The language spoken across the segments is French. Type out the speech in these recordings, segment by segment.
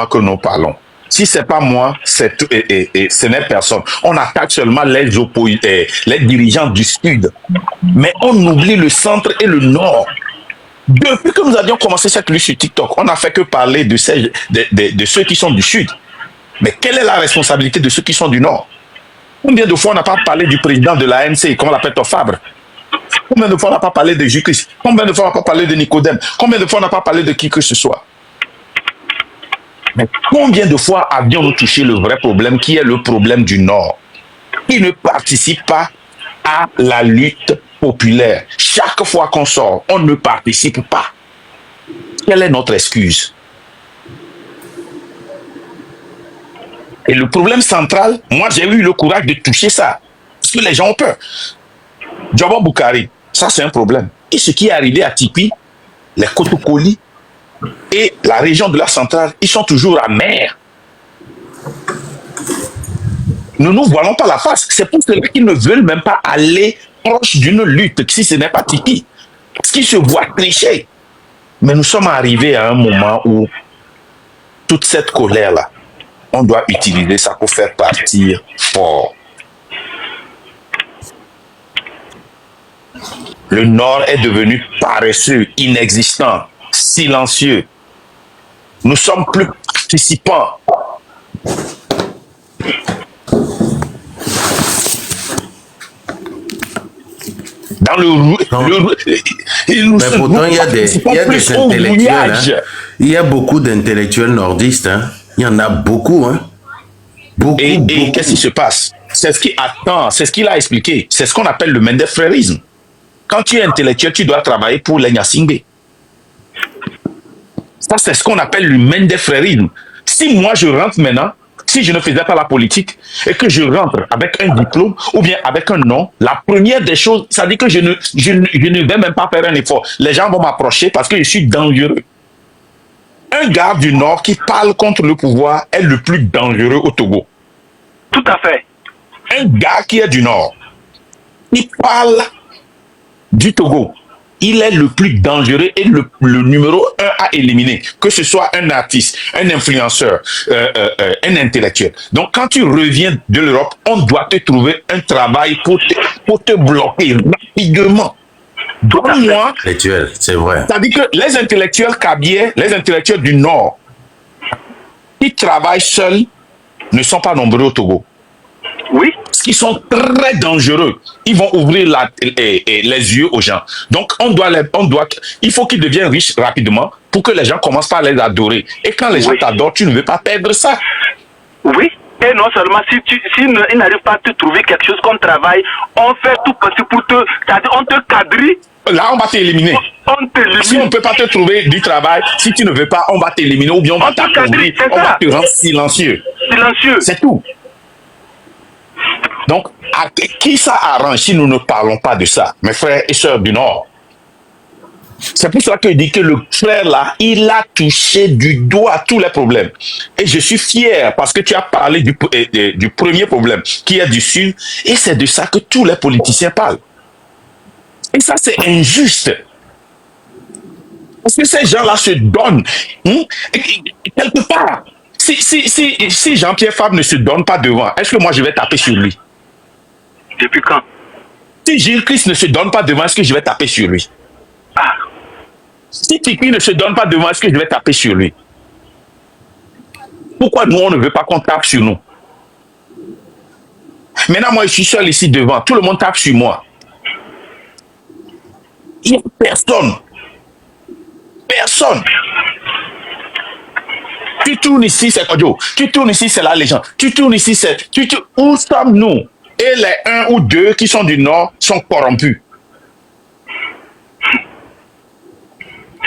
que nous parlons. Si c'est pas moi, ce n'est personne. On attaque seulement les dirigeants du Sud. Mais on oublie le centre et le Nord. Depuis que nous avions commencé cette lutte sur TikTok, on n'a fait que parler de ceux qui sont du Sud. Mais quelle est la responsabilité de ceux qui sont du Nord? Combien de fois on n'a pas parlé du président de l'ANC, comment on l'appelle, Fabre? Combien de fois on n'a pas parlé de J-Christ? Combien de fois on n'a pas parlé de Nicodème? Combien de fois on n'a pas parlé de qui que ce soit? Mais combien de fois avions-nous touché le vrai problème qui est le problème du Nord, qui ne participe pas à la lutte populaire? Chaque fois qu'on sort, on ne participe pas. Quelle est notre excuse? Et le problème central, moi j'ai eu le courage de toucher ça, parce que les gens ont peur. Djabo Boukari, ça c'est un problème. Et ce qui est arrivé à Tipi, les Kotokoli et la région de la centrale, ils sont toujours amers. Nous ne voilons pas la face. C'est pour cela qu'ils ne veulent même pas aller proche d'une lutte, si ce n'est pas Tipi. Parce qu'ils se voient tricher. Mais nous sommes arrivés à un moment où toute cette colère-là, on doit utiliser ça pour faire partir fort. Le Nord est devenu paresseux, inexistant, silencieux. Nous sommes plus participants. Dans mais pourtant, il y a des intellectuels. Hein. Il y a beaucoup d'intellectuels nordistes. Hein. Il y en a beaucoup. Hein. Beaucoup. Et qu'est-ce qui se passe? C'est ce qui attend, c'est ce qu'il a expliqué. C'est ce qu'on appelle le Mendefrérisme. Quand tu es intellectuel, tu dois travailler pour les Nyasingbe. Ça, c'est ce qu'on appelle le Mendefrérisme. Si moi, je rentre maintenant, si je ne faisais pas la politique et que je rentre avec un diplôme ou bien avec un nom, la première des choses, ça dit que je ne vais même pas faire un effort. Les gens vont m'approcher parce que je suis dangereux. Un gars du Nord qui parle contre le pouvoir est le plus dangereux au Togo. Tout à fait. Un gars qui est du Nord, qui parle du Togo, il est le plus dangereux et le numéro 1 à éliminer, que ce soit un artiste, un influenceur, un intellectuel. Donc, quand tu reviens de l'Europe, on doit te trouver un travail pour te bloquer rapidement. Donc, moi, c'est vrai. C'est-à-dire que les intellectuels cabiais, les intellectuels du Nord, qui travaillent seuls, ne sont pas nombreux au Togo. Oui. Parce qu'ils sont très dangereux. Ils vont ouvrir les yeux aux gens. Donc, il faut qu'ils deviennent riches rapidement pour que les gens commencent par les adorer. Et quand les gens t'adorent, tu ne veux pas perdre ça. Oui. Et non seulement, s'ils n'arrivent pas à te trouver quelque chose comme travail, on fait tout possible pour c'est-à-dire on te quadrille. Là, on va t'éliminer. Si on ne peut pas te trouver du travail, si tu ne veux pas, on va t'éliminer ou bien on va t'appauvrir, on va te rendre silencieux. Silencieux. C'est tout. Donc, à qui ça arrange si nous ne parlons pas de ça, mes frères et sœurs du Nord? C'est pour cela que je dis que le frère là, il a touché du doigt tous les problèmes. Et je suis fier parce que tu as parlé du premier problème qui est du Sud. Et c'est de ça que tous les politiciens parlent. Et ça, c'est injuste. Parce que ces gens-là se donnent. Quelque part, si Jean-Pierre Fabre ne se donne pas devant, est-ce que moi je vais taper sur lui? Depuis quand? Si Gilles Christ ne se donne pas devant, est-ce que je vais taper sur lui? Ah. Si Tiki ne se donne pas devant, est-ce que je vais taper sur lui? Pourquoi nous, on ne veut pas qu'on tape sur nous? Maintenant, moi, je suis seul ici devant. Tout le monde tape sur moi. Il n'y a personne. Personne. Tu tournes ici, c'est Kodjo. Tu tournes ici, c'est la légende. Tu tournes ici, c'est... Où sommes-nous? Et les 1 ou 2 qui sont du Nord sont corrompus.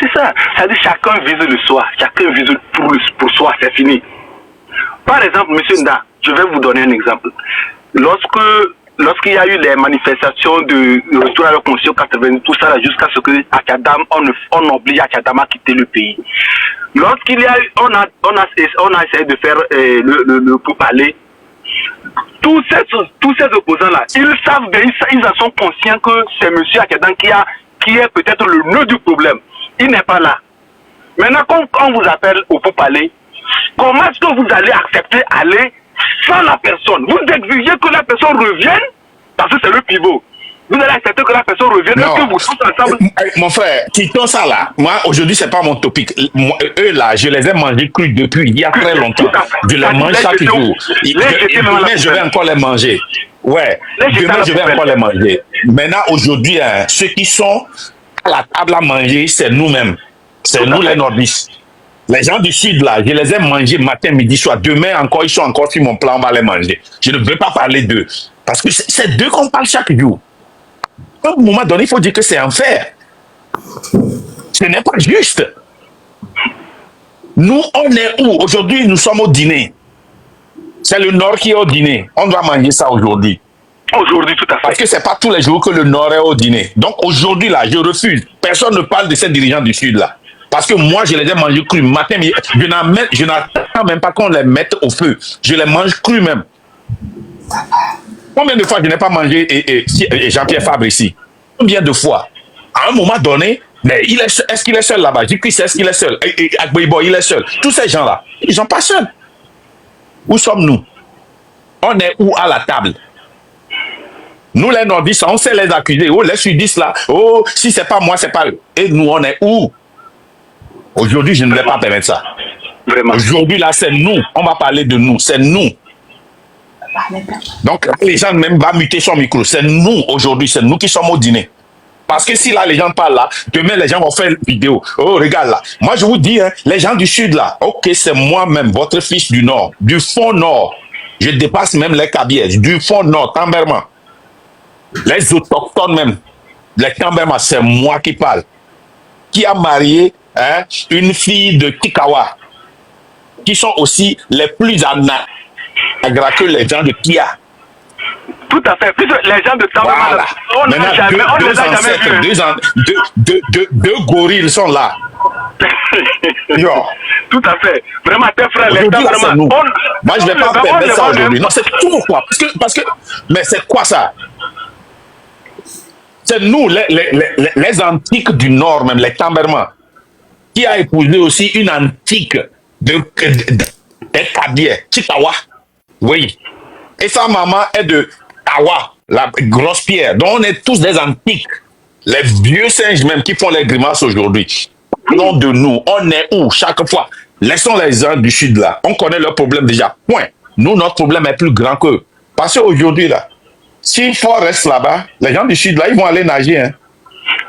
C'est ça. C'est-à-dire chacun vise le soi. Chacun vise pour soi. C'est fini. Par exemple, monsieur Nda, je vais vous donner un exemple. Lorsqu'il y a eu les manifestations de retour à la Constitution 80, tout ça jusqu'à ce que Achadam, on oblige Achadam à quitter le pays. Lorsqu'il y a eu, on a essayé de faire le pourparler. Tous ces opposants-là, ils savent bien, ils en sont conscients que c'est M. Achadam qui est peut-être le nœud du problème. Il n'est pas là. Maintenant, quand on vous appelle au pourparler, Comment est-ce que vous allez accepter aller sans la personne? Vous exigez que la personne revienne parce que c'est le pivot. Vous allez accepter que la personne revienne et que vous tous ensemble. Mon frère, quittons ça là. Moi, aujourd'hui, c'est pas mon topic. Moi, eux là, je les ai mangés crus depuis il y a très longtemps. Je les mange chaque jour. Demain, je vais encore les manger. Ouais, demain, je vais encore les manger. Maintenant, aujourd'hui, hein, ceux qui sont à la table à manger, c'est nous-mêmes. C'est nous les nordistes. Les gens du sud là, je les ai mangés matin, midi, soir. Demain encore, ils sont encore sur mon plan, on va les manger. Je ne veux pas parler d'eux. Parce que c'est d'eux qu'on parle chaque jour. À un moment donné, il faut dire que c'est unfair. Ce n'est pas juste. Nous, on est où? Aujourd'hui, nous sommes au dîner. C'est le Nord qui est au dîner. On doit manger ça aujourd'hui. Aujourd'hui, tout à fait. Parce que ce n'est pas tous les jours que le Nord est au dîner. Donc aujourd'hui, là, je refuse. Personne ne parle de ces dirigeants du Sud, là. Parce que moi, je les ai mangés crus. Matin, je n'attends même pas qu'on les mette au feu. Je les mange crus même. Combien de fois je n'ai pas mangé Jean-Pierre Fabre ici? Combien de fois? À un moment donné, mais est-ce qu'il est seul là-bas? J.Q.C. est-ce qu'il est seul? Agboibo, il est seul. Tous ces gens-là, ils ne sont pas seuls. Où sommes-nous? On est où à la table? Nous, les nordistes, on sait les accuser. Oh, les sudistes là. Oh, si c'est pas moi, c'est pas eux. Et nous, on est où? Aujourd'hui, je ne vais pas permettre ça. Aujourd'hui, là, c'est nous. On va parler de nous. C'est nous. Donc, les gens même vont muter son micro. C'est nous, aujourd'hui. C'est nous qui sommes au dîner. Parce que si là, les gens parlent là, demain, les gens vont faire une vidéo. Oh, regarde là. Moi, je vous dis, hein, les gens du Sud là, ok, c'est moi-même, votre fils du Nord, du fond Nord. Je dépasse même les Kabyles, du fond Nord, Tamberma. Les autochtones même, les Tamberma, c'est moi qui parle. Qui a marié une fille de Tikawa, qui sont aussi les plus agra que les gens de Kia. Tout à fait. Puis les gens de Tamberma, voilà. on n'a jamais vu. Deux gorilles sont là. Tout à fait. Vraiment, tes frères, les Tamberma. Moi, je ne vais pas permettre ça aujourd'hui. Non, c'est tout quoi. Parce que, mais c'est quoi ça? C'est nous, les antiques du Nord, même les Tamberma, qui a épousé aussi une antique des Kabyles, Chitawa. Oui. Et sa maman est de Tawa, la grosse pierre. Donc on est tous des antiques. Les vieux singes même qui font les grimaces aujourd'hui. Non de nous, on est où chaque fois? Laissons les gens du Sud là. On connaît leur problème déjà. Point. Nous, notre problème est plus grand qu'eux. Parce qu'aujourd'hui là, si Fort reste là-bas, les gens du Sud là, ils vont aller nager. Hein.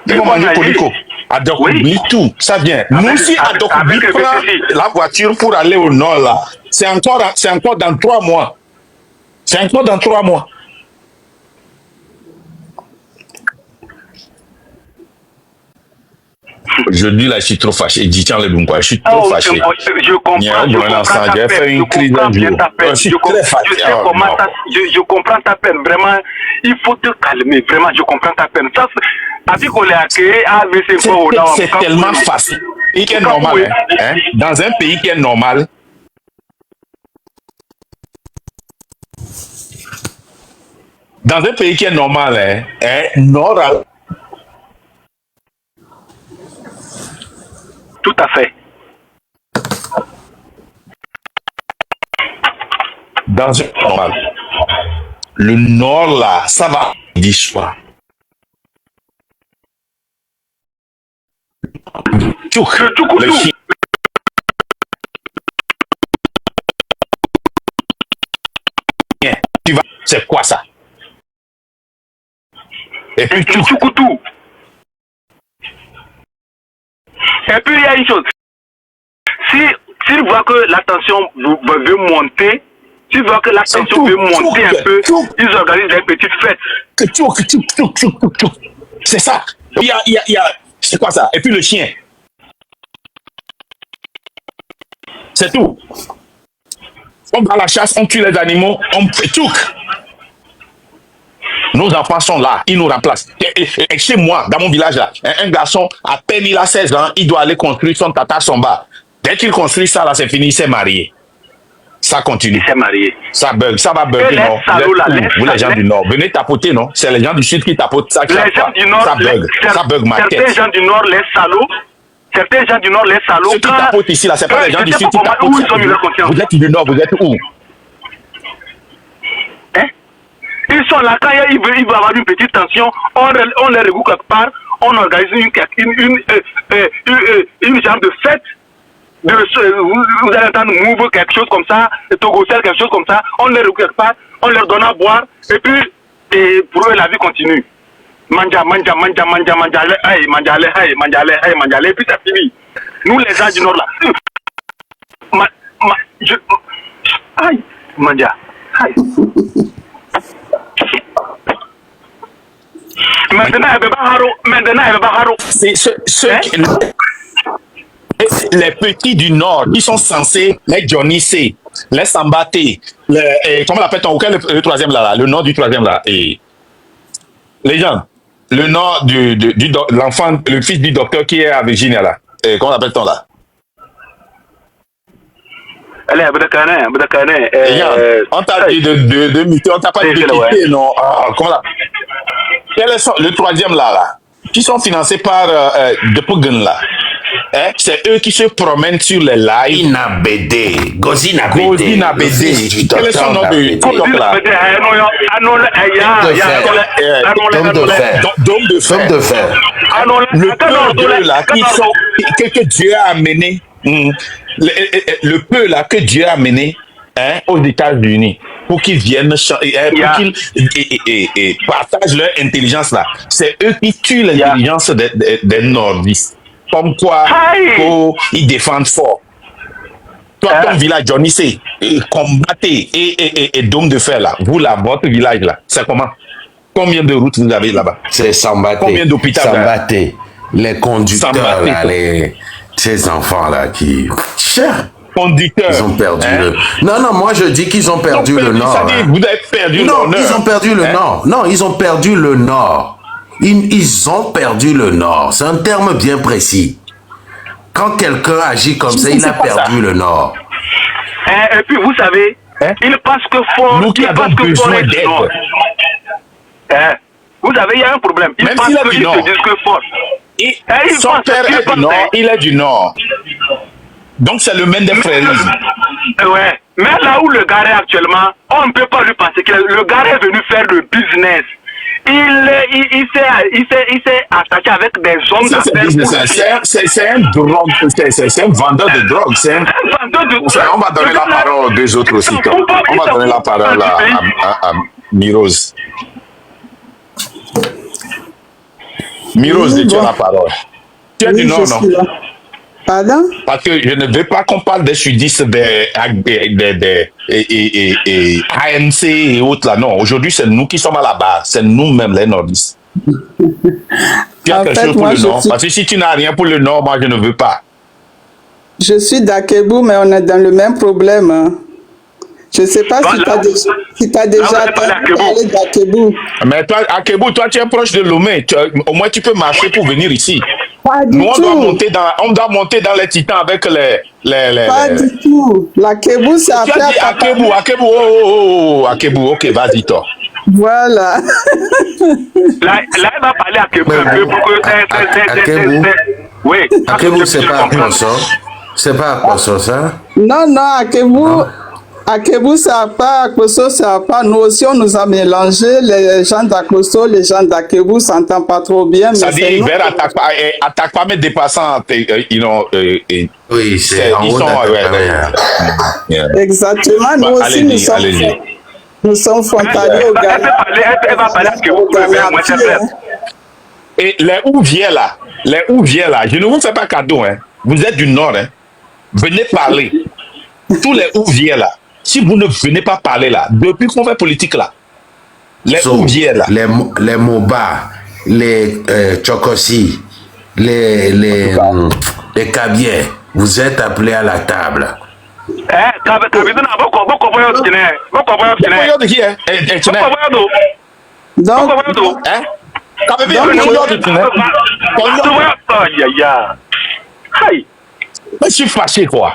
Ils vont manger Coliko. Adokoubi, tout, ça vient. Nous, si Adokoubi prend la voiture pour aller au nord, là, c'est encore dans 3 mois. C'est encore dans 3 mois. Aujourd'hui, là, je suis trop fâché. Je suis trop fâché. Je comprends. J'ai fait une crise d'un jour. Je suis très fâché. Je comprends ta peine. Vraiment, il faut te calmer. Vraiment, je comprends ta peine. C'est tellement facile. Et qui est normal. Hein? Dans un pays qui est normal, normal. Tout à fait. Dans un normal. Le Nord, là, ça va d'histoire. Le chien. Tu vas, c'est quoi ça? Et puis tout. Et puis il y a une chose. S'il voit que la tension veut monter, s'il voit que la tension veut monter un peu, ils organisent des petites fêtes. C'est ça. Il y a, c'est quoi ça? Et puis le chien. C'est tout. On va à la chasse, on tue les animaux, on fait tout. Nos enfants sont là, ils nous remplacent. Et chez moi, dans mon village là, un garçon, à peine il a 16 ans, il doit aller construire son tata somba. Dès qu'il construit ça, là, c'est fini, il s'est marié. Ça continue. Il s'est marié. Ça bug, ça va bugger, non? Vous, les gens du Nord, venez tapoter, non? C'est les gens du Sud qui tapotent ça. Les gens du Nord, ça bug ma tête. Certains gens du Nord, les salauds, certains gens du Nord, les salauds... Ceux qui tapotent ici, là, c'est pas les gens du Sud qui tapotent. Vous êtes du Nord, vous êtes où? Hein? Ils sont là, quand il veut avoir une petite tension, on les regroupe quelque part, on organise une genre de fête. Vous allez entendre Move, quelque chose comme ça, Togocel, quelque chose comme ça, on les regroupe quelque part, on leur donne à boire, et puis pour eux la vie continue. Manja, et puis c'est fini. Nous les gens du Nord là. Aïe, manja, aïe. Maintenant, il va Haro. C'est ceux qui... Les petits du Nord qui sont censés, les Johnny C, les Sambaté, comment on appelle le troisième là, le nom du troisième là, et les gens, le nom l'enfant, le fils du docteur qui est à Virginia là, comment appelle-t-on là? Allez, on t'a dit de muter, on t'a pas dit de quitter, non? Comment là? Quel est le troisième là, qui sont financés par Depogun là? C'est eux qui se promènent sur les lives. Gozina Bédé. Quel est son nom de TikTok là? Dôme de fer. Le peu là que Dieu a amené, le peu là que Dieu a amené aux États-Unis pour qu'ils viennent pour qu'ils partagent leur intelligence là. C'est eux qui tuent l'intelligence des nordistes. Comme quoi, ils défendent fort. Toi, ton village, Johnny C, combattez et Dôme de fer là, vous là, votre village là, c'est comment? Combien de routes vous avez là-bas? C'est Sambaté. Combien d'hôpitaux? Sambaté. Les conducteurs Sambaté, là, ces enfants là qui... Conducteurs. Ils ont perdu le... Non, moi je dis qu'ils ont perdu le Nord. Ça dit, vous avez perdu non, l'honneur. ils ont perdu le Nord. Non, ils ont perdu le Nord. Ils ont perdu le Nord. C'est un terme bien précis. Quand quelqu'un agit comme ça, il a perdu le Nord. Et puis, vous savez, il pense que fort... Nous qui avons besoin d'aide. Vous savez, il y a un problème. Il même pense s'il est qu'il du Nord. se dit que fort. Son père est du Nord, il est du Nord. Donc, c'est le même des frérismes. Ouais. Mais là où le gars est actuellement, on ne peut pas lui penser que le gars est venu faire le business. Il s'est attaché avec des hommes d'affaires. C'est un drogue, c'est un vendeur de drogue. On va donner la parole aux deux autres aussi. On va donner la parole à Miroz. Miroz, tu as la parole. Tu es du Nord, non? Pardon? Parce que je ne veux pas qu'on parle des sudistes, des ANC et autres là. Non, aujourd'hui, c'est nous qui sommes à la base. C'est nous-mêmes, les nordistes. Tu as quelque chose pour le Nord? Parce que si tu n'as rien pour le Nord, moi, je ne veux pas. Je suis d'Akebou, mais on est dans le même problème. Hein. Je ne sais pas si tu as déjà parlé d'Akebou. Mais toi, Akebou, toi, tu es proche de Lomé. Au moins, tu peux marcher pour venir ici. Pas du Nous, tout. on doit monter dans les titans avec les... Pas du tout. L'Akebou, c'est après... Tu as dit Akebou, Akebou, ok, vas-y, toi. Voilà. Là, il va parler à Akebou un peu pour que... Akebou, oui. Akebou, c'est pas à Kosso. C'est pas à Kosso, ça? Non, Akebou... Akebou, ça pas, Akoso, ça pas. Nous aussi, on nous a mélangé. Les gens d'Akoso, les gens d'Akebou s'entendent pas trop bien. Ça dit, Hiver attaque pas mes dépassants. Oui, c'est en haut Exactement. Nous aussi, nous sommes frontaliers au Ghana. Elle va parler à Akebou pour le faire, moi, c'est vrai. Et les Ouviers là, je ne vous fais pas cadeau, hein. Vous êtes du Nord, hein. Venez parler. Tous les Ouviers là. Si vous ne venez pas parler là, depuis qu'on fait politique là, les Ouviers là, les Moba, les Chokosi, les Kabier, vous êtes appelés à la table. Je suis fâché quoi.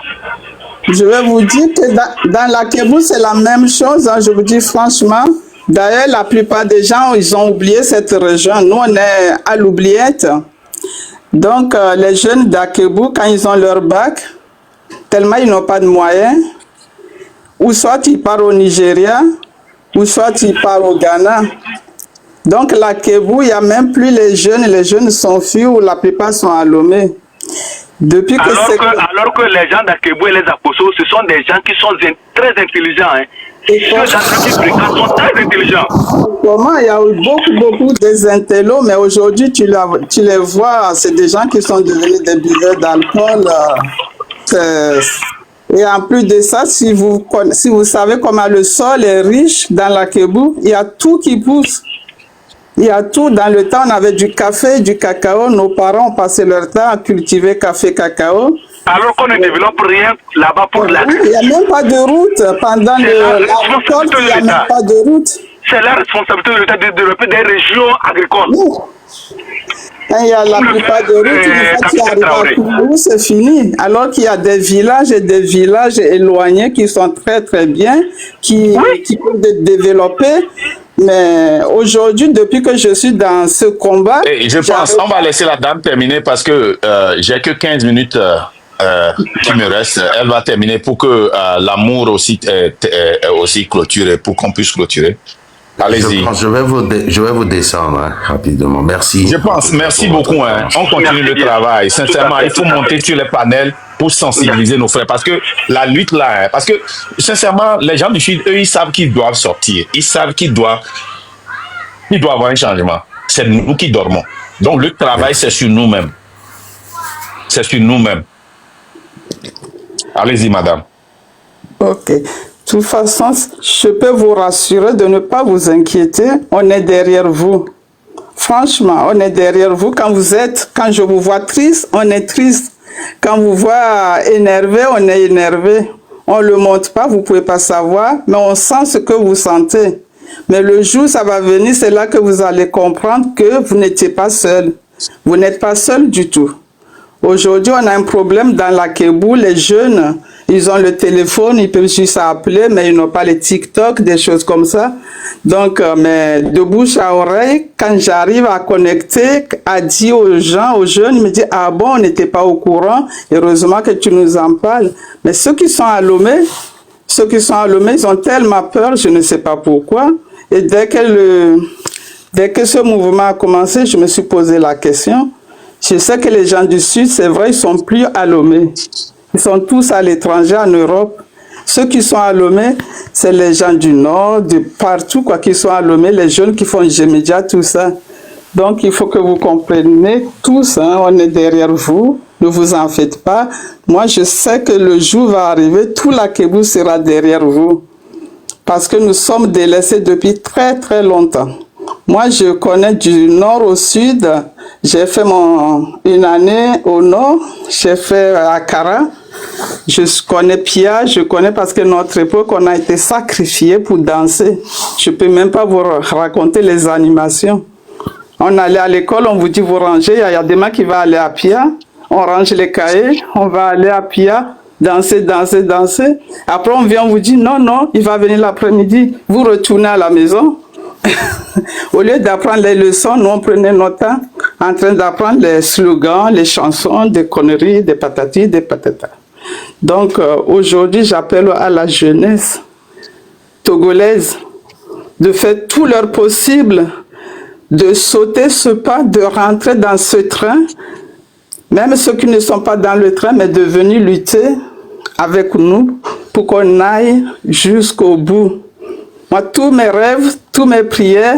Je vais vous dire que dans l'Akebou, c'est la même chose, hein, je vous dis franchement. D'ailleurs, la plupart des gens, ils ont oublié cette région. Nous, on est à l'oubliette. Donc, les jeunes d'Akebu, quand ils ont leur bac, tellement ils n'ont pas de moyens, ou soit ils partent au Nigeria, ou soit ils partent au Ghana. Donc, l'Akebu, il n'y a même plus les jeunes sont fuis ou la plupart sont à Lomé. Depuis que alors que les gens d'Akebu et les Aposos, ce sont des gens qui sont très intelligents. Hein. Ceux qui fréquentent sont très intelligents. Comment il y a beaucoup des intellos, mais aujourd'hui tu les vois, c'est des gens qui sont devenus des buveurs d'alcool. Et en plus de ça, si vous savez comment le sol est riche dans l'Akebu, il y a tout qui pousse. Il y a tout. Dans le temps, on avait du café, du cacao. Nos parents ont passé leur temps à cultiver café, cacao. Alors qu'on ne développe rien là-bas pour l'agriculture. Il n'y a même pas de route. Pendant la récolte, il n'y a même pas de route. C'est la responsabilité de l'État de développer des régions agricoles. Oui. Quand il y a la plupart de routes, une fois qu'il arrive à Kourou, c'est fini. Alors qu'il y a des villages et des villages éloignés qui sont très très bien, qui peuvent être développés. Mais aujourd'hui, depuis que je suis dans ce combat... Et je pense, on va laisser la dame terminer parce que j'ai que 15 minutes qui me restent. Elle va terminer pour que l'amour aussi clôture, pour qu'on puisse clôturer. Allez-y. Je vais vous descendre rapidement. Merci. Je pense, merci beaucoup. Hein. On continue le travail. Sincèrement, il faut monter sur les panels pour sensibiliser nos frères. Parce que la lutte là, parce que sincèrement, les gens du Sud, eux, ils savent qu'ils doivent sortir. Ils savent qu'ils doivent avoir un changement. C'est nous qui dormons. Donc le travail, c'est sur nous-mêmes. C'est sur nous-mêmes. Allez-y, madame. Ok. De toute façon, je peux vous rassurer de ne pas vous inquiéter. On est derrière vous. Franchement, on est derrière vous. Quand je vous vois triste, on est triste. Quand vous voyez énervé, on est énervé. On ne le montre pas, vous ne pouvez pas savoir, mais on sent ce que vous sentez. Mais le jour, ça va venir, c'est là que vous allez comprendre que vous n'étiez pas seul. Vous n'êtes pas seul du tout. Aujourd'hui, on a un problème dans l'Akebu. Les jeunes, ils ont le téléphone, ils peuvent juste appeler, mais ils n'ont pas les TikTok, des choses comme ça. Donc, mais de bouche à oreille, quand j'arrive à connecter, à dire aux gens, aux jeunes, ils me disent, ah bon, on n'était pas au courant, heureusement que tu nous en parles. Mais ceux qui sont à Lomé, ils ont tellement peur, je ne sais pas pourquoi. Et dès que ce mouvement a commencé, je me suis posé la question. Je sais que les gens du Sud, c'est vrai, ils sont plus à Lomé. Ils sont tous à l'étranger, en Europe. Ceux qui sont à Lomé, c'est les gens du Nord, de partout, quoi, qui sont à Lomé, les jeunes qui font G-Média, tout ça. Donc, il faut que vous compreniez tous, hein, on est derrière vous. Ne vous en faites pas. Moi, je sais que le jour va arriver, tout l'Akebu sera derrière vous. Parce que nous sommes délaissés depuis très, très longtemps. Moi, je connais du nord au sud. J'ai fait une année au nord. J'ai fait Akara. Je connais Pia. Je connais parce que notre époque, on a été sacrifiés pour danser. Je ne peux même pas vous raconter les animations. On allait à l'école, on vous dit vous rangez. Il y a des gens qui vont aller à Pia. On range les cahiers. On va aller à Pia. Danser, danser, danser. Après, on vient, on vous dit non, non, il va venir l'après-midi. Vous retournez à la maison. Au lieu d'apprendre les leçons, nous on prenait notre temps en train d'apprendre les slogans, les chansons, des conneries, des patatis, des patatas. Donc aujourd'hui, j'appelle à la jeunesse togolaise de faire tout leur possible, de sauter ce pas, de rentrer dans ce train, même ceux qui ne sont pas dans le train, mais de venir lutter avec nous pour qu'on aille jusqu'au bout. Moi, tous mes rêves, tous mes prières,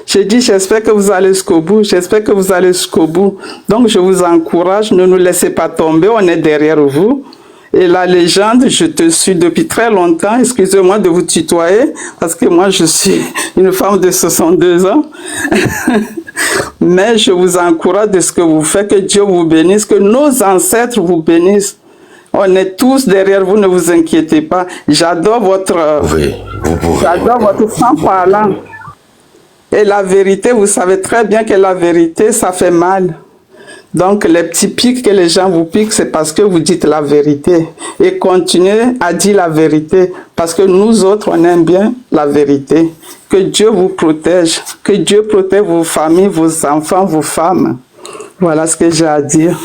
j'ai dit, j'espère que vous allez jusqu'au bout, j'espère que vous allez jusqu'au bout. Donc, je vous encourage, ne nous laissez pas tomber, on est derrière vous. Et la légende, je te suis depuis très longtemps, excusez-moi de vous tutoyer, parce que moi, je suis une femme de 62 ans. Mais je vous encourage de ce que vous faites, que Dieu vous bénisse, que nos ancêtres vous bénissent. On est tous derrière vous, ne vous inquiétez pas. J'adore votre franc-parlant. Et la vérité, vous savez très bien que la vérité, ça fait mal. Donc, les petits pics que les gens vous piquent, c'est parce que vous dites la vérité. Et continuez à dire la vérité, parce que nous autres, on aime bien la vérité. Que Dieu vous protège, que Dieu protège vos familles, vos enfants, vos femmes. Voilà ce que j'ai à dire.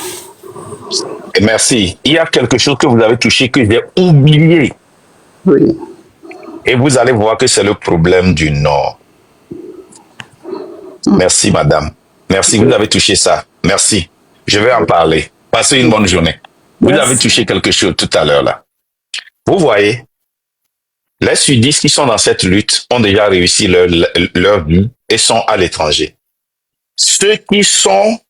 Merci. Il y a quelque chose que vous avez touché que j'ai oublié. Oui. Et vous allez voir que c'est le problème du Nord. Merci, madame. Merci, vous avez touché ça. Merci. Je vais en parler. Passez une bonne journée. Vous avez touché quelque chose tout à l'heure là. Vous voyez, les sudistes qui sont dans cette lutte ont déjà réussi leur vie et sont à l'étranger. Ceux qui sont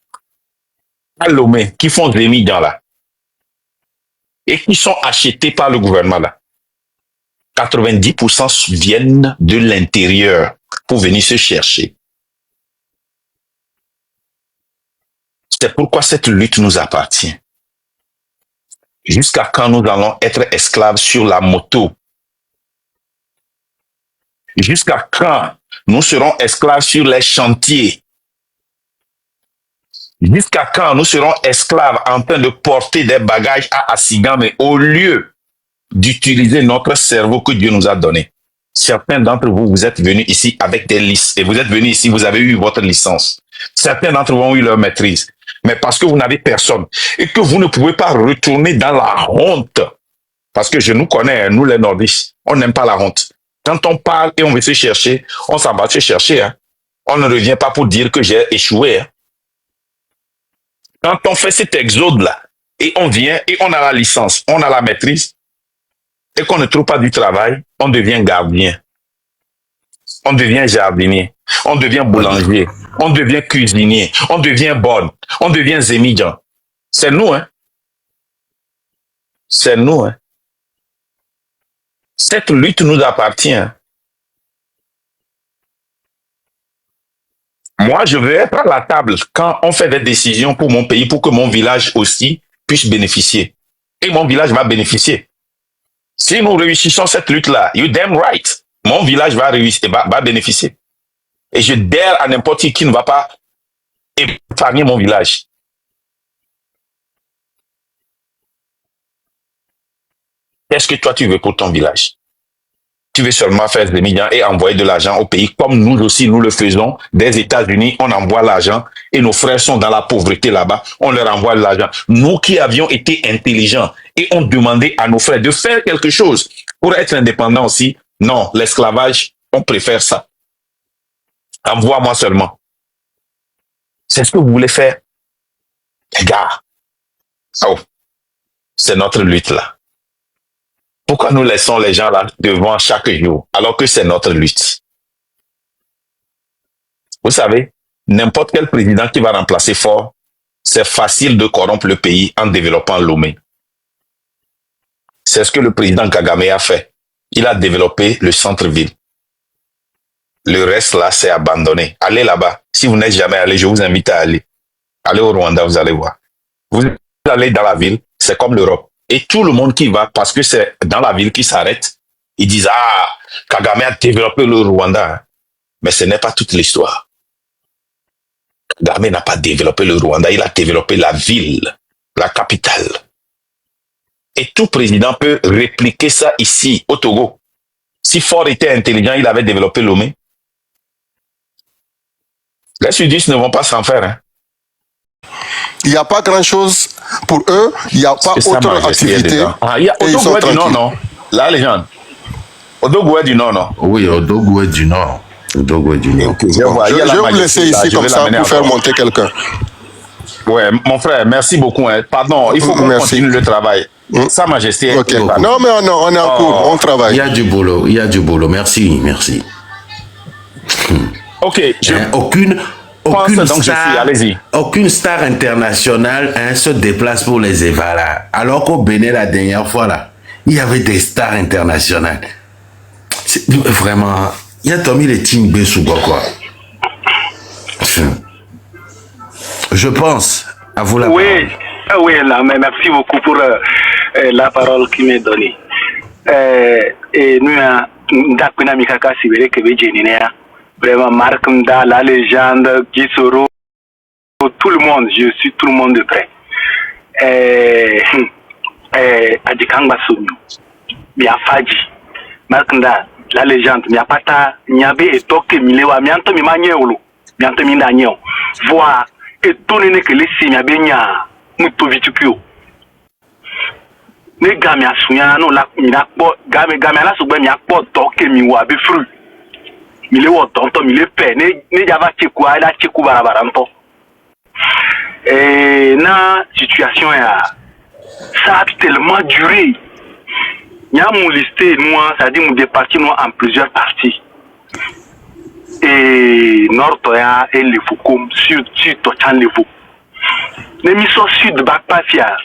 à Lomé, qui font des migrants là, et qui sont achetés par le gouvernement là, 90% viennent de l'intérieur pour venir se chercher. C'est pourquoi cette lutte nous appartient. Jusqu'à quand nous allons être esclaves sur la moto? Jusqu'à quand nous serons esclaves sur les chantiers? Jusqu'à quand nous serons esclaves en train de porter des bagages à Asigame au lieu d'utiliser notre cerveau que Dieu nous a donné? Certains d'entre vous, vous êtes venus ici avec des licences et vous êtes venus ici, vous avez eu votre licence. Certains d'entre vous ont eu leur maîtrise. Mais parce que vous n'avez personne et que vous ne pouvez pas retourner dans la honte, parce que je nous connais, nous les nordistes, on n'aime pas la honte. Quand on parle et on veut se chercher, on s'en va se chercher. Hein. On ne revient pas pour dire que j'ai échoué. Hein. Quand on fait cet exode-là, et on vient et on a la licence, on a la maîtrise, et qu'on ne trouve pas du travail, on devient gardien. On devient jardinier. On devient boulanger. On devient cuisinier. On devient bonne. On devient zémidjan. C'est nous, hein. C'est nous, hein. Cette lutte nous appartient. Moi, je veux être à la table quand on fait des décisions pour mon pays, pour que mon village aussi puisse bénéficier. Et mon village va bénéficier. Si nous réussissons cette lutte-là, you damn right, mon village va réussir, va bénéficier. Et je dare à n'importe qui ne va pas épargner mon village. Qu'est-ce que toi tu veux pour ton village? Tu veux seulement faire des millions et envoyer de l'argent au pays, comme nous aussi nous le faisons. Des États-Unis, on envoie l'argent et nos frères sont dans la pauvreté là-bas, on leur envoie de l'argent. Nous qui avions été intelligents et on demandait à nos frères de faire quelque chose pour être indépendants aussi, non, l'esclavage, on préfère ça. Envoie-moi seulement. C'est ce que vous voulez faire. Les gars, oh, c'est notre lutte là. Pourquoi nous laissons les gens là devant chaque jour alors que c'est notre lutte? Vous savez, n'importe quel président qui va remplacer Ford, c'est facile de corrompre le pays en développant Lomé. C'est ce que le président Kagame a fait. Il a développé le centre-ville. Le reste là, c'est abandonné. Allez là-bas. Si vous n'êtes jamais allé, je vous invite à aller. Allez au Rwanda, vous allez voir. Vous allez dans la ville, c'est comme l'Europe. Et tout le monde qui va, parce que c'est dans la ville qui s'arrête, ils disent « Ah, Kagame a développé le Rwanda. » Mais ce n'est pas toute l'histoire. Kagame n'a pas développé le Rwanda, il a développé la ville, la capitale. Et tout président peut répliquer ça ici, au Togo. Si Ford était intelligent, il avait développé Lomé. Les sudistes ne vont pas s'en faire. Hein. Il n'y a pas grand-chose pour eux, il n'y a pas autre activité. Ah, il y a Odogo est du Nord, non? La légende. Odogo est du Nord, non? Oui, Odogo est du Nord. Odogo est du Nord. Okay, je vais vous laisser ici comme ça pour faire monter quelqu'un. Ouais, mon frère, merci beaucoup. Hein. Pardon, il faut qu'on continue le travail. Sa Majesté. Okay. Non, mais on est en cours, on travaille. Il y a du boulot, il y a du boulot. Merci, merci. Ok. Aucune star internationale se déplace pour les Evara. Alors qu'au Bénin, la dernière fois, là, il y avait des stars internationales. Vraiment, il y a Tommy le Team Besouba, quoi. Je pense, à vous la parole. Oui, là, mais merci beaucoup pour la parole qui m'est donnée. Et nous, Dakuna Mikaka Sibere Kebejinea. Vraiment, Marc Mda, la légende, Gisoro, tout le monde, je suis tout le monde de près. Adikanga Soumou, Miafaji, Marc Mda, la légende, Miapata, Niabe et Toke Milewa, Mianto Mimanyolo, Mianto Mindagno, voix, et tonne que les signes à baignard, muto vitukio. Ne gamia sunya no la mina po gamia la so gbe mi apo to ke mi wa be fru mi le wo tonto mi le pe ne java cheku ala cheku barabara nto na situation ya ça a tellement duré nya mon listé moi ça dit mon départi nous en plusieurs parties et nord toya et le Foucault sud to chan le Foucault ne mi so sud bac pas fier.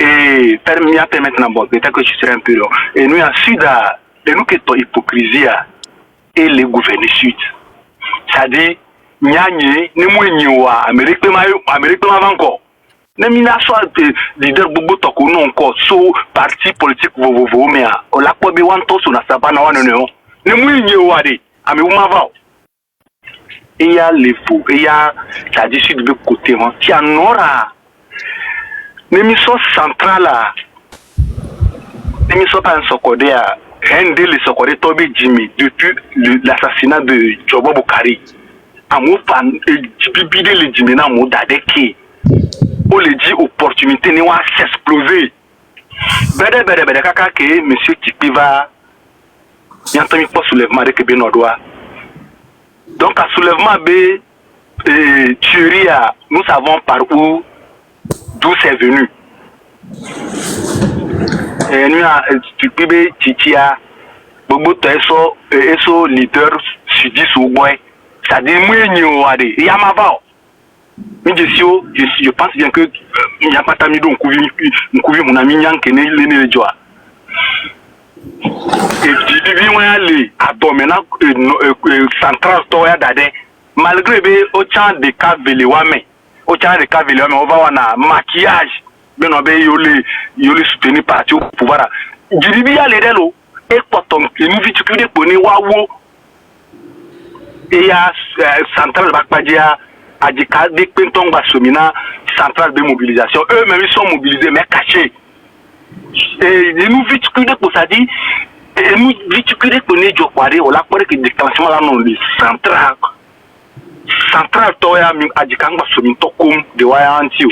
Et permettre maintenant, bon, peut-être que je serai un peu long. Et nous, en Sud, nous qui sommes hypocrisie et les gouverneurs Sud. C'est-à-dire, nous sommes Amérique encore. Nous sommes leader beaucoup de non encore, sous parti politique, mais on l'a pas besoin de tout sur la sabane. Nous sommes et il y a les fous, et il y a, c'est-à-dire, Sud de côté, qui en aura. L'émission centrale, l'émission pas un socodé à rendre les socodés Toby Jimmy depuis l'assassinat de Jobo Bokari. Amour pan et bidé les Jimmy na mo dadeki. On les dit opportunité ne va s'exploser. Bede kaka que monsieur Kipi va y'entend pas soulèvement de Kébé Nordwa. Donc à soulèvement B tuerie nous savons par où d'où c'est venu. Et nous, Tupibé, Titia, Bobo Teso, Eso, leader, Sudi, Souboy, ça dit, moi, il y a ma voix. Je pense bien que il n'y a pas d'ami donc, mon ami Nyan qui est né de joie. Et Tibi, moi, aller à Domena, central, Toya Dade, malgré autant de cas Véléwame. Au cas de cas, on va avoir un maquillage. Bien, on va y soutenir parti au pouvoir. Je dis, les délos. Et quand on nous vit que des poneys, waouh. Et il y a Central Bakpadia, à des cas de Penton Bassomina, centrale de mobilisation. Eux-mêmes, ils sont mobilisés, mais cachés. Et nous vit que des poneys, ça dit, et nous vit que des poneys, je crois, on l'a pas que déclenchement là, non, les centrales. Central Toya Adikangba Somintokum de Wayantio.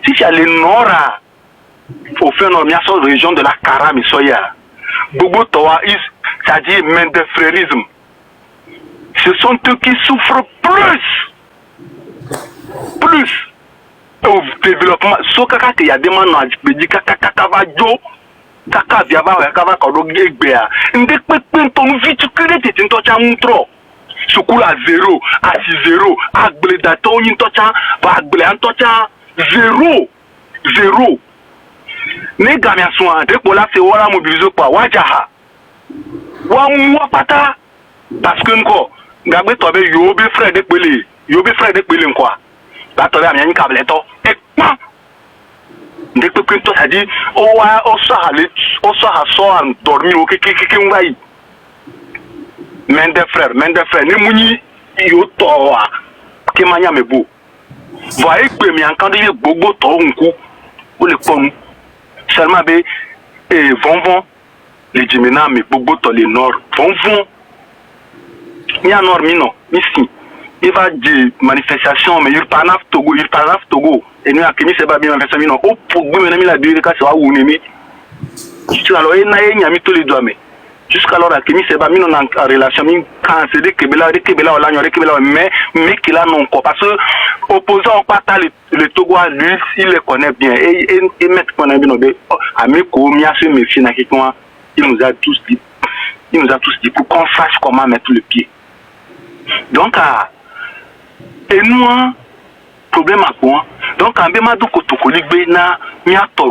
Si c'est le nord, au fait, nous avons une région de la Karam et Soya. Bobo Toa, c'est-à-dire main de frérisme. Ce sont eux qui souffrent plus au développement. Sauf qu'il y a des gens qui disent kaka viaba kaka kodoge gbea. Ndek pe ton vite que les tintocha montro. Sukula 0 à 6-0 agbele dato yin tocha ba agbele antocha 0 ne gamia so an de pola se wala mobiliser kwa wajaha wa mwa pata parce que nko ngagbe tobe yobe frère de pele nkwa ba tobe amya nka bleto e pan ndek pe to ça dit o wa o so ha so an dormi o ke ngai main de frère, ni mouni yo toa, qui mania me beau. Voyez que mi encandé bobo to unku, ou le pon. Seulement be, vont, les Jimena me bobo to les nord, vont. Mi a nord mi non, mi si. Il va de manifestation, mais il parle Togo, et nous a kemi se ba bien manifestation mi non, au pour me mi la durée ka sa ou nemi. Tu alors et na y a mi tous les doigts mais. Jusqu'alors, la Kémy Seba mis en relation, quand c'est des Kébéla, mais qu'il a non quoi. Parce que opposant au partage le Togo, lui, il le connaît bien. Et mettre qu'on a bien, Ameko, Miasu, Mefina, il nous a tous dit pour qu'on sache comment mettre le pied. Donc, et nous, problème à quoi? Donc, en Bémadou, Kotokolik, na, Miato,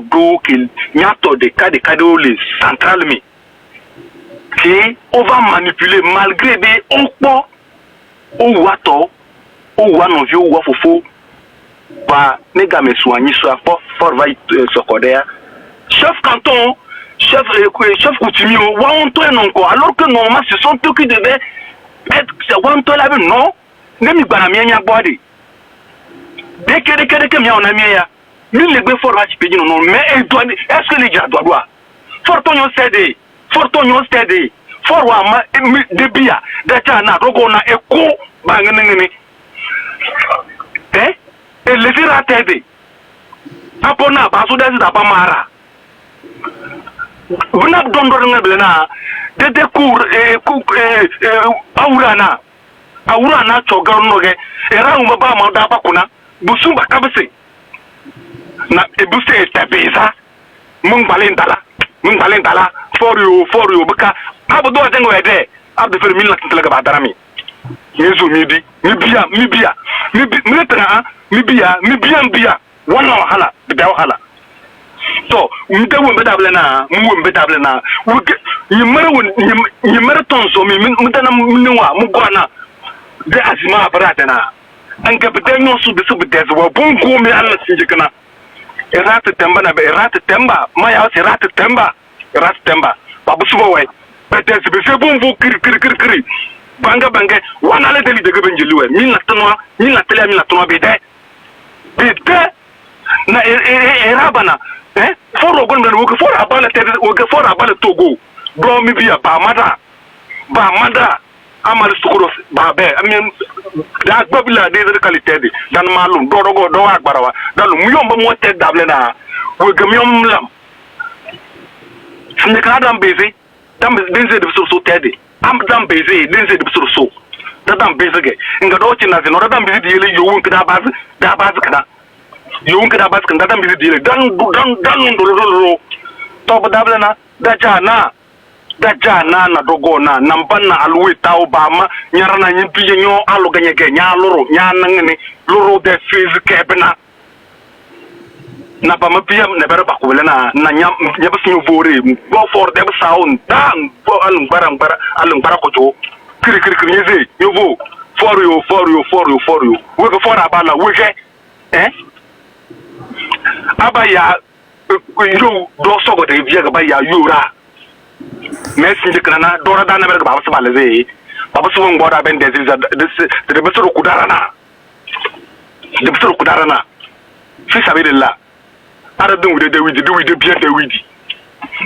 des cas de les centrales, mais. On va manipuler malgré des on wato ou wanon vieux ou wafofo ba nega me soigner soit fort va socoder chef canton chef coutumier wa on toi non quoi alors que normalement ce sont eux qui devaient être wa on toi là non nemi bana mienya boade dès que mi on a mienya mille le gbe fort va ci pédi non mais est-ce que les gars doit fort on cédé Fortonio steady, for one de beer, that are not going to echo banging. Et laisser la tête. Apona, Basuda, Zapamara. Vous n'avez pas de des cours Aurana. Aurana, Chogarnoge, et Raumaba Mandapakuna, Busumba Kabese. Na Ebuse Tabeza, Mumbalendala, for you, Baka, Abdo Adengo Ede, Abde Fermil Telagabadarami. Yezu Midi, Mibia, Mibia, one hala, the Dawhala. So, we don't better na, you marathon so me, Mugana, the Asima Baratana, and Captain no subdes were Bungo me and Sijikana. Errata Temba, my house Errata Temba, Babusuaway, but there's a boom kiri. Banga, one other day the Gabenjulu, Milatona be there. Be there. Na Erabana, for Ogun work for about Togo, blow me be a Bamada, Amal Sukuros, Babe. I mean, that Babila, they locality, Dan Malum, Dorogo, Doak Barawa, Dan Muyom wanted Dablena, with Gamium Lam. Snakadam busy, Dam is busy so teddy. I'm done busy, then said so. That I'm busy. In the Dochin as another dam busy, you won't get up as that Bazaka. You won't get up as that I'm busy. Done, Top of Dablena, Dajana, Dogona, Nampana, Aluita, Obama, Yarana, Yipio, Aloganya, Yan, Luro, de Fizz Cabana. Napamapia never bakulena, Nanyam, never seen Vori, go for them sound, down, Alum Barakoto, Kiri, you go, for you, work for Abala, Wike, Abaya, you do so good if Yagabaya, Yura, Messi the Crana, Dora Dana Babasabale, Babasum Boda Bendes is the Besuru Kudarana, the Besuru Kudarana, Fisabilla. I don't do with the Bian de Widi.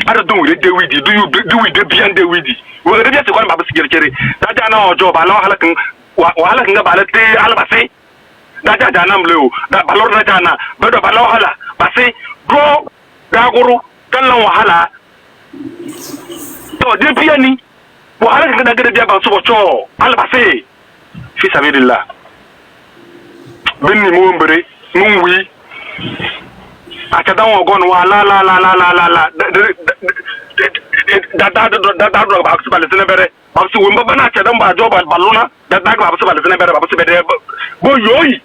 I don't do with the Widi. Do you do with the Bian de Widi? Well, just one Baba Secretary. That I know job, I know Halakan about Alabase. That I know blue, that Balona Jana, but of Alohala, Base, Go, Daguru, Tanla. So, dear Piani, what I can get about Socho, Alabase, Fisavilla. Benny Moonbury, Moonwe. Achadam gone la that drug box Palestine. Babsu Wimbabana Chadam by job at Balona, that bag of Palestine, Go Yoi.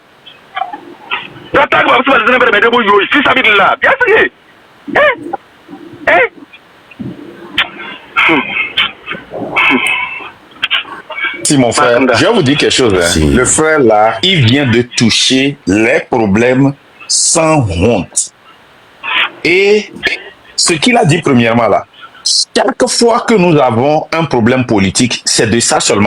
That bag of Palestine, Yoi, Fisabilla. Yes, Si mon frère, je vais vous dire quelque chose. Hein. Le frère là, il vient de toucher les problèmes sans honte. Et ce qu'il a dit premièrement là, chaque fois que nous avons un problème politique, c'est de ça seulement.